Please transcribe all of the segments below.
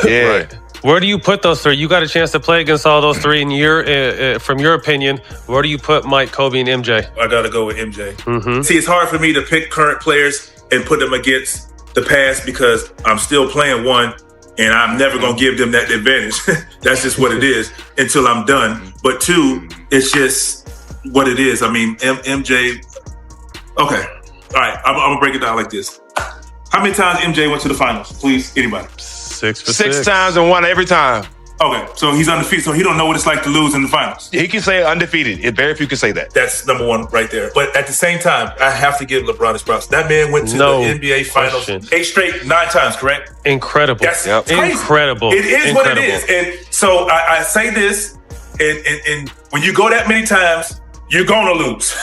Yeah. Right. Where do you put those three? You got a chance to play against all those three. And from your opinion, where do you put Mike, Kobe, and MJ? I got to go with MJ. Mm-hmm. See, it's hard for me to pick current players and put them against the past because I'm still playing one and I'm never going to give them that advantage. That's just what it is until I'm done. But two, it's just what it is. I mean, MJ... Okay. All right. I'm going to break it down like this. How many times MJ went to the finals? Please, anybody. 6 for 6 times and won every time. Okay, so he's undefeated, so he don't know what it's like to lose in the finals. He can say undefeated. Very few can say that. That's number one right there. But at the same time, I have to give LeBron his props. That man went to the NBA Finals 8 straight, 9 times, correct? Incredible. That's crazy. Incredible. It is what it is. And so I say this, and when you go that many times, you're gonna lose.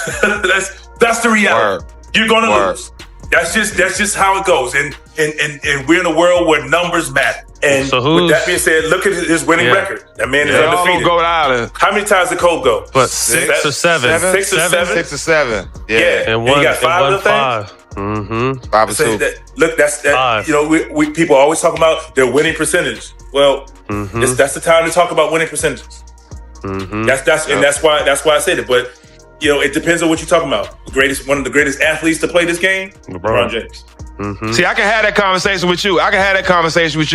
that's the reality. Word. You're gonna lose. That's just how it goes. And we're in a world where numbers matter. And with that being said, look at his winning record. That man is undefeated. Go Island. How many times did Kobe go? But 6 or 7. 6 or 7? 6 or 7. Yeah. And one, he got 5 of the things? Mm-hmm. 5 or 2. Look, that's that. 5. You know, we people always talk about their winning percentage. Well, that's the time to talk about winning percentages. Mm-hmm. That's why I said it. But you know, it depends on what you're talking about. One of the greatest athletes to play this game, LeBron James. Mm-hmm. See, I can have that conversation with you.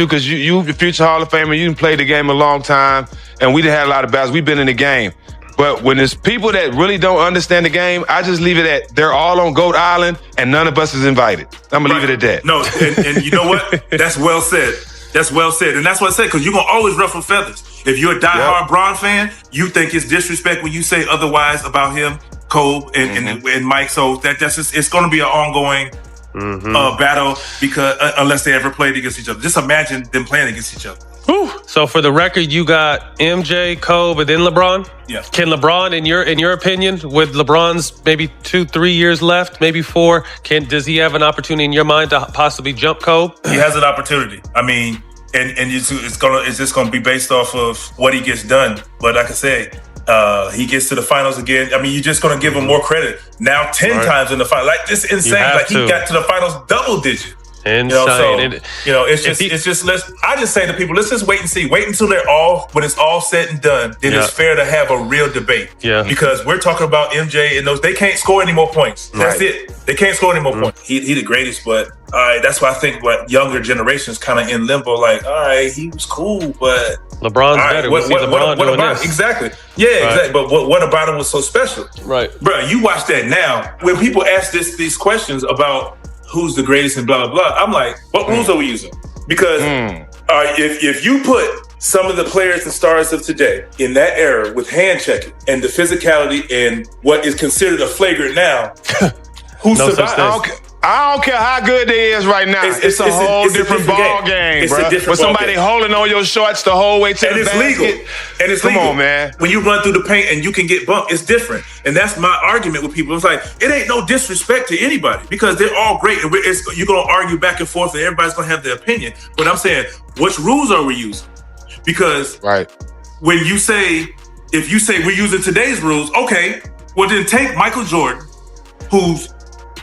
Because you the future Hall of Famer. You done played the game a long time, and we done had a lot of battles. We've been in the game. But when there's people that really don't understand the game, I just leave it at they're all on Goat Island, and none of us is invited. I'm going to leave it at that. No, and you know what? That's well said. That's well said. And that's what I said, because you're going to always ruffle feathers. If you're a diehard Bron fan, you think it's disrespect when you say otherwise about him, Cole, and Mike. So that's just, it's going to be an ongoing battle because unless they ever played against each other. Just imagine them playing against each other. Whew. So for the record, you got MJ, Kobe, and then LeBron? Yeah. Can LeBron, in your opinion, with LeBron's maybe 2-3 years left, maybe 4, does he have an opportunity in your mind to possibly jump Kobe? He has an opportunity. I mean, and it's just gonna be based off of what he gets done. But like I said, he gets to the finals again. I mean, you're just gonna give him more credit. Now 10 times in the final. Like, this is insane. Like, he got to the finals double digit. Insane. It's just I just say to people, let's just wait and see. Wait until when it's all said and done, then it's fair to have a real debate. Yeah. Because we're talking about MJ and they can't score any more points. That's it. They can't score any more points. He the greatest, but that's why I think younger generations kind of in limbo, like, all right, he was cool, but LeBron's better. We see LeBron doing this. Exactly. Yeah, exactly. But what about him was so special? Right. Bro, you watch that now. When people ask these questions about who's the greatest and blah, blah, blah, I'm like, what rules are we using? Because if you put some of the players and stars of today in that era with hand checking and the physicality and what is considered a flagrant now, who survived? I don't care how good they is right now. It's a whole different ball game, bro. With somebody holding on your shorts the whole way to the basket. Legal. And it's legal. Come on, man. When you run through the paint and you can get bumped, it's different. And that's my argument with people. It's like, it ain't no disrespect to anybody because they're all great. And you're going to argue back and forth and everybody's going to have their opinion. But I'm saying, which rules are we using? Because when you say, if you say we're using today's rules, okay, well then take Michael Jordan, who's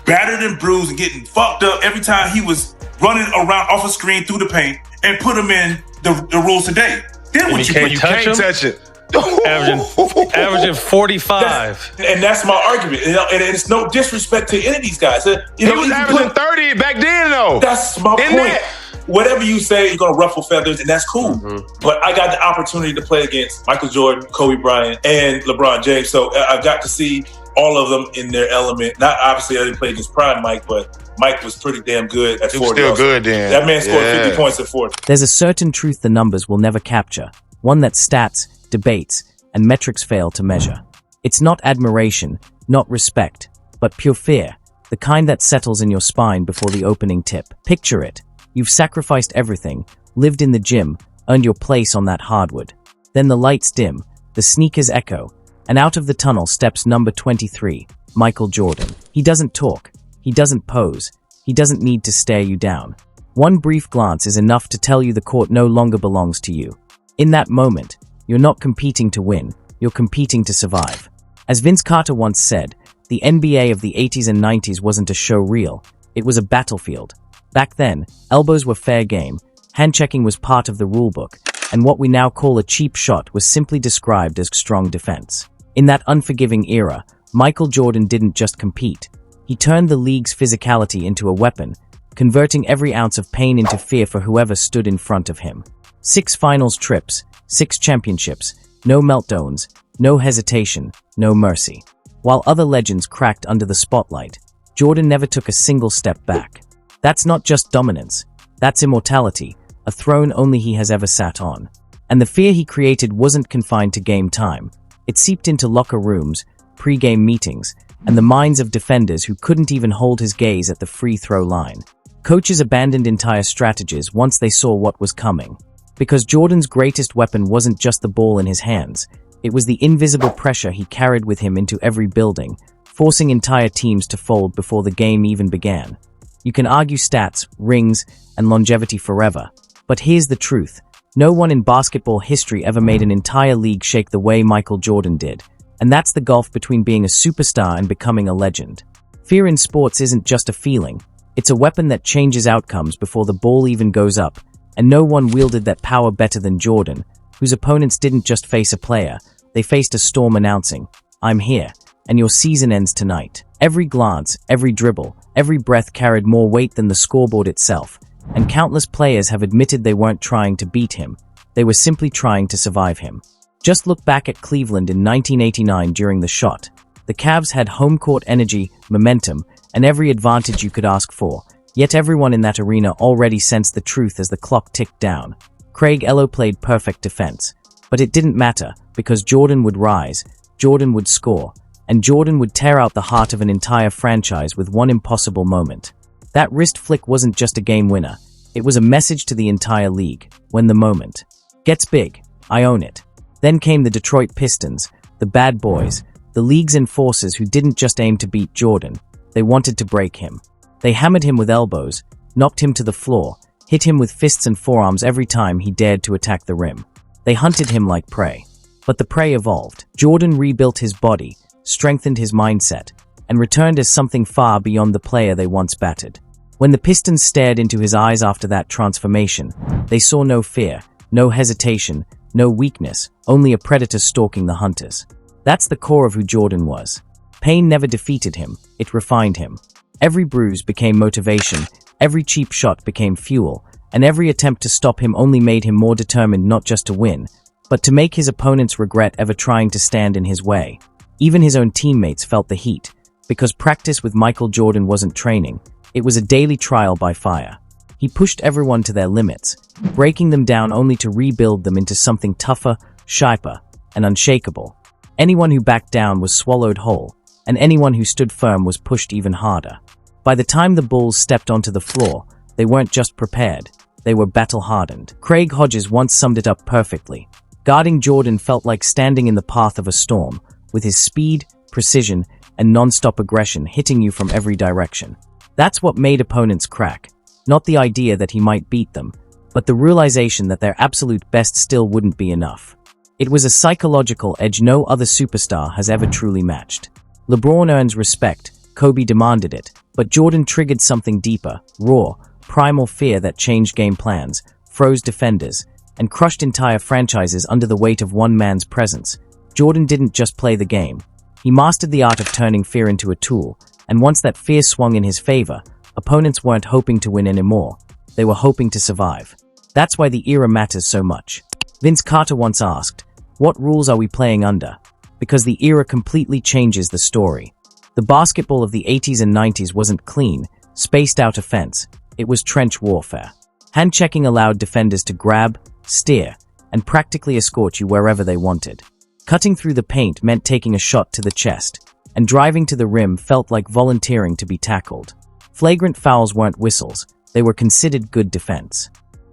battered and bruised and getting fucked up every time he was running around off a screen through the paint, and put him in the rules today. Then what you can't touch it. Averaging 45. And that's my argument. And it's no disrespect to any of these guys. He was averaging 30 back then, though. That's my point. Whatever you say, you're going to ruffle feathers, and that's cool. But I got the opportunity to play against Michael Jordan, Kobe Bryant, and LeBron James. So I've got to see all of them in their element. Not obviously I didn't play against prime Mike, but Mike was pretty damn good at 40. He was still good then. That man scored 50 points at 40. There's a certain truth the numbers will never capture, one that stats, debates, and metrics fail to measure. It's not admiration, not respect, but pure fear, the kind that settles in your spine before the opening tip. Picture it. You've sacrificed everything, lived in the gym, earned your place on that hardwood. Then the lights dim, the sneakers echo, and out of the tunnel steps number 23, Michael Jordan. He doesn't talk. He doesn't pose. He doesn't need to stare you down. One brief glance is enough to tell you the court no longer belongs to you. In that moment, you're not competing to win. You're competing to survive. As Vince Carter once said, the NBA of the 80s and 90s wasn't a show reel. It was a battlefield. Back then, elbows were fair game. Hand-checking was part of the rulebook, and what we now call a cheap shot was simply described as strong defense. In that unforgiving era, Michael Jordan didn't just compete. He turned the league's physicality into a weapon, converting every ounce of pain into fear for whoever stood in front of him. 6 finals trips, 6 championships, no meltdowns, no hesitation, no mercy. While other legends cracked under the spotlight, Jordan never took a single step back. That's not just dominance. That's immortality, a throne only he has ever sat on. And the fear he created wasn't confined to game time. It seeped into locker rooms, pre-game meetings, and the minds of defenders who couldn't even hold his gaze at the free throw line. Coaches abandoned entire strategies once they saw what was coming. Because Jordan's greatest weapon wasn't just the ball in his hands, it was the invisible pressure he carried with him into every building, forcing entire teams to fold before the game even began. You can argue stats, rings, and longevity forever, but here's the truth. No one in basketball history ever made an entire league shake the way Michael Jordan did, and that's the gulf between being a superstar and becoming a legend. Fear in sports isn't just a feeling, it's a weapon that changes outcomes before the ball even goes up, and no one wielded that power better than Jordan, whose opponents didn't just face a player, they faced a storm announcing, "I'm here, and your season ends tonight." Every glance, every dribble, every breath carried more weight than the scoreboard itself, and countless players have admitted they weren't trying to beat him, they were simply trying to survive him. Just look back at Cleveland in 1989 during the shot. The Cavs had home court energy, momentum, and every advantage you could ask for, yet everyone in that arena already sensed the truth as the clock ticked down. Craig Ello played perfect defense, but it didn't matter, because Jordan would rise, Jordan would score, and Jordan would tear out the heart of an entire franchise with one impossible moment. That wrist flick wasn't just a game winner, it was a message to the entire league. When the moment gets big, I own it. Then came the Detroit Pistons, the bad boys, the league's enforcers who didn't just aim to beat Jordan, they wanted to break him. They hammered him with elbows, knocked him to the floor, hit him with fists and forearms every time he dared to attack the rim. They hunted him like prey. But the prey evolved. Jordan rebuilt his body, strengthened his mindset, and returned as something far beyond the player they once battered. When the Pistons stared into his eyes after that transformation, they saw no fear, no hesitation, no weakness, only a predator stalking the hunters. That's the core of who Jordan was. Pain never defeated him, it refined him. Every bruise became motivation, every cheap shot became fuel, and every attempt to stop him only made him more determined not just to win, but to make his opponents regret ever trying to stand in his way. Even his own teammates felt the heat, because practice with Michael Jordan wasn't training, it was a daily trial by fire. He pushed everyone to their limits, breaking them down only to rebuild them into something tougher, sharper, and unshakable. Anyone who backed down was swallowed whole, and anyone who stood firm was pushed even harder. By the time the Bulls stepped onto the floor, they weren't just prepared, they were battle-hardened. Craig Hodges once summed it up perfectly. Guarding Jordan felt like standing in the path of a storm, with his speed, precision, and non-stop aggression hitting you from every direction. That's what made opponents crack. Not the idea that he might beat them, but the realization that their absolute best still wouldn't be enough. It was a psychological edge no other superstar has ever truly matched. LeBron earns respect, Kobe demanded it, but Jordan triggered something deeper, raw, primal fear that changed game plans, froze defenders, and crushed entire franchises under the weight of one man's presence. Jordan didn't just play the game. He mastered the art of turning fear into a tool, and once that fear swung in his favor, opponents weren't hoping to win anymore. They were hoping to survive. That's why the era matters so much. Vince Carter once asked, "What rules are we playing under?" Because the era completely changes the story. The basketball of the 80s and 90s wasn't clean, spaced-out offense. It was trench warfare. Hand-checking allowed defenders to grab, steer, and practically escort you wherever they wanted. Cutting through the paint meant taking a shot to the chest, and driving to the rim felt like volunteering to be tackled. Flagrant fouls weren't whistles, they were considered good defense.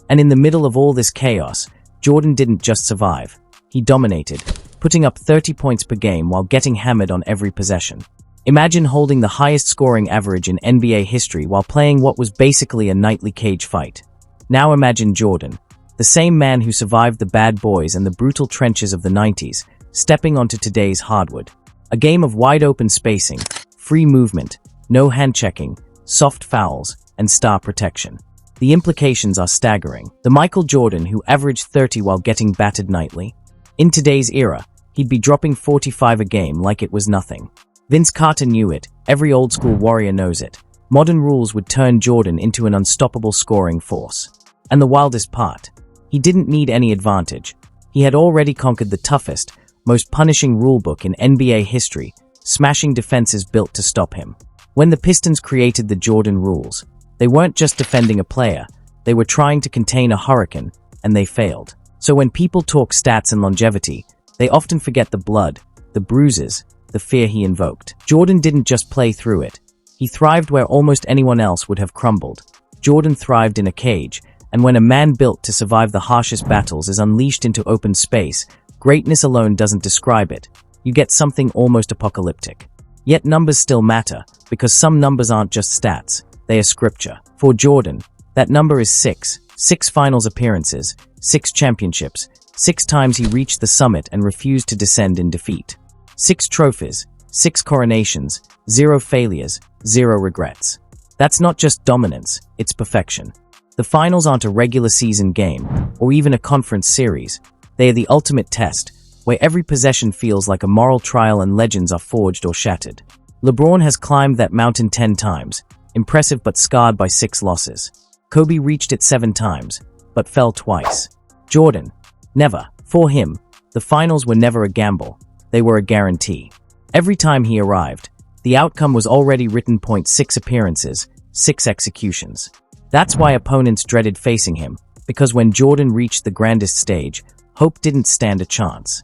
And in the middle of all this chaos, Jordan didn't just survive, he dominated, putting up 30 points per game while getting hammered on every possession. Imagine holding the highest scoring average in NBA history while playing what was basically a nightly cage fight. Now imagine Jordan, the same man who survived the bad boys and the brutal trenches of the 90s, stepping onto today's hardwood. A game of wide-open spacing, free movement, no hand-checking, soft fouls, and star protection. The implications are staggering. The Michael Jordan who averaged 30 while getting battered nightly? In today's era, he'd be dropping 45 a game like it was nothing. Vince Carter knew it. Every old-school warrior knows it. Modern rules would turn Jordan into an unstoppable scoring force. And the wildest part, he didn't need any advantage. He had already conquered the toughest, most punishing rulebook in NBA history, smashing defenses built to stop him. When the Pistons created the Jordan rules, they weren't just defending a player, they were trying to contain a hurricane, and they failed. So when people talk stats and longevity, they often forget the blood, the bruises, the fear he invoked. Jordan didn't just play through it. He thrived where almost anyone else would have crumbled. Jordan thrived in a cage, and when a man built to survive the harshest battles is unleashed into open space, greatness alone doesn't describe it. You get something almost apocalyptic. Yet numbers still matter, because some numbers aren't just stats, they are scripture. For Jordan, that number is 6. 6 finals appearances, 6 championships, 6 times he reached the summit and refused to descend in defeat. 6 trophies, 6 coronations, 0 failures, 0 regrets. That's not just dominance, it's perfection. The finals aren't a regular season game, or even a conference series. They are the ultimate test, where every possession feels like a moral trial and legends are forged or shattered. LeBron has climbed that mountain 10 times, impressive but scarred by 6 losses. Kobe reached it 7 times, but fell twice. Jordan, never. For him, the finals were never a gamble, they were a guarantee. Every time he arrived, the outcome was already written. 6 appearances, 6 executions. That's why opponents dreaded facing him, because when Jordan reached the grandest stage, hope didn't stand a chance.